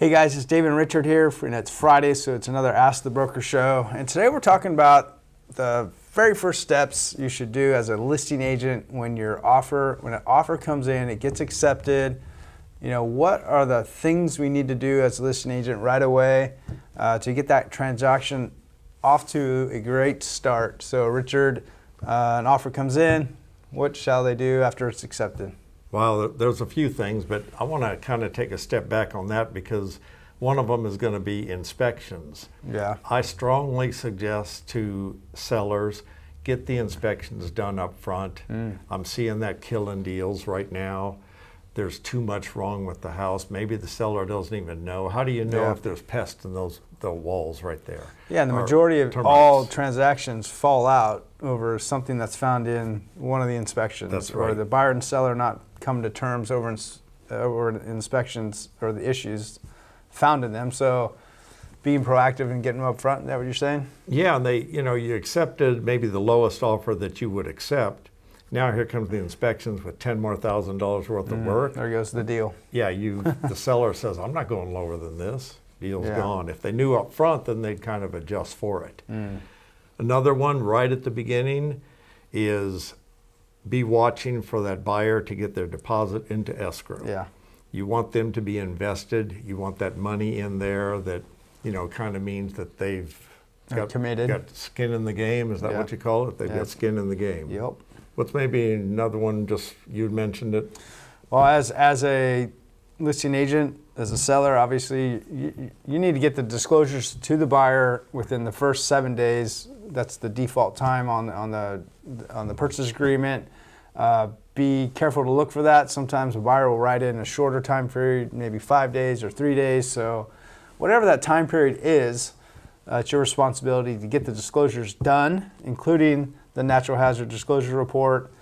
Hey guys, it's David and Richard here, and it's Friday, so it's another Ask the Broker show. And today we're talking about the very first steps you should do as a listing agent when an offer comes in, it gets accepted. You know, what are the things we need to do as a listing agent right away to get that transaction off to a great start? So Richard, an offer comes in, what shall they do after it's accepted? Well, there's a few things, but I want to kind of take a step back on that because one of them is going to be inspections. Yeah. I strongly suggest to sellers, get the inspections done up front. I'm seeing that killing deals right now. There's too much wrong with the house. Maybe the seller doesn't even know. How do you know if there's pests in the walls right there? Yeah, and the majority of all transactions fall out over something that's found in one of the inspections. That's right. Or the buyer and seller not come to terms over inspections or the issues found in them. So being proactive and getting them up front, is that what you're saying? Yeah, and you accepted maybe the lowest offer that you would accept. Now here comes the inspections with $10,000 more worth of work. There goes the deal. Yeah, the seller says, I'm not going lower than this. Deal's gone. If they knew up front, then they'd kind of adjust for it. Another one right at the beginning is be watching for that buyer to get their deposit into escrow. Yeah. You want them to be invested. You want that money in there that, kind of means that they've got skin in the game. Is that what you call it? They've got skin in the game. Yep. What's maybe another one, just you mentioned it? Well, as a listing agent, as a seller, obviously, you need to get the disclosures to the buyer within the first 7 days. That's the default time on the purchase agreement. Be careful to look for that. Sometimes a buyer will write in a shorter time period, maybe 5 days or 3 days. So whatever that time period is, it's your responsibility to get the disclosures done, including the natural hazard disclosure report,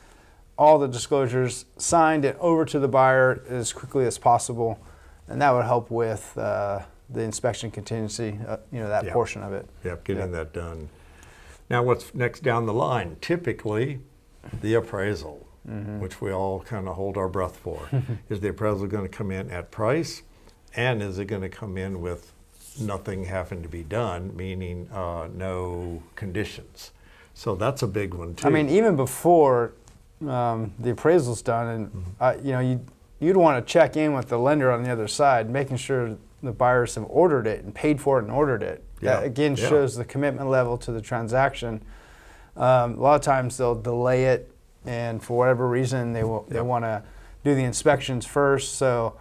all the disclosures signed and over to the buyer as quickly as possible. And that would help with the inspection contingency, that portion of it. Yep, getting that done. Now what's next down the line? Typically, the appraisal, which we all kind of hold our breath for. Is the appraisal going to come in at price? And is it going to come in with nothing having to be done, meaning no conditions? So that's a big one too. I mean, even before the appraisal's done, and you'd want to check in with the lender on the other side, making sure the buyers have ordered it and paid for it and ordered it. That again shows the commitment level to the transaction. A lot of times they'll delay it, and for whatever reason they want to do the inspections first. So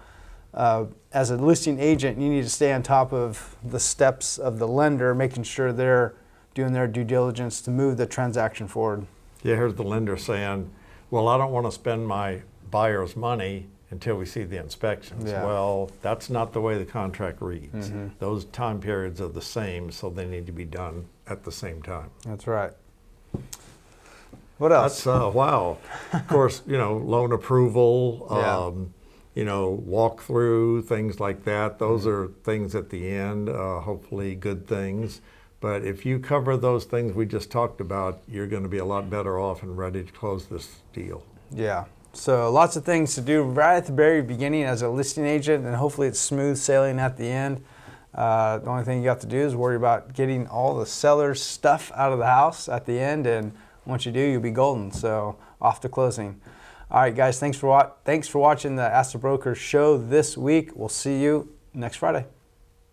as a listing agent, you need to stay on top of the steps of the lender, making sure they're doing their due diligence to move the transaction forward. Yeah, here's the lender saying, well, I don't want to spend my buyer's money until we see the inspections. Yeah. Well, that's not the way the contract reads. Those time periods are the same, so they need to be done at the same time. That's right. What else? That's, wow. Of course, loan approval, walkthrough, things like that. Those are things at the end, hopefully good things. But if you cover those things we just talked about, you're going to be a lot better off and ready to close this deal. Yeah. So lots of things to do right at the very beginning as a listing agent, and hopefully it's smooth sailing at the end. The only thing you have to do is worry about getting all the seller's stuff out of the house at the end, and once you do, you'll be golden. So off to closing. All right, guys, thanks for watching the Ask the Broker show this week. We'll see you next Friday.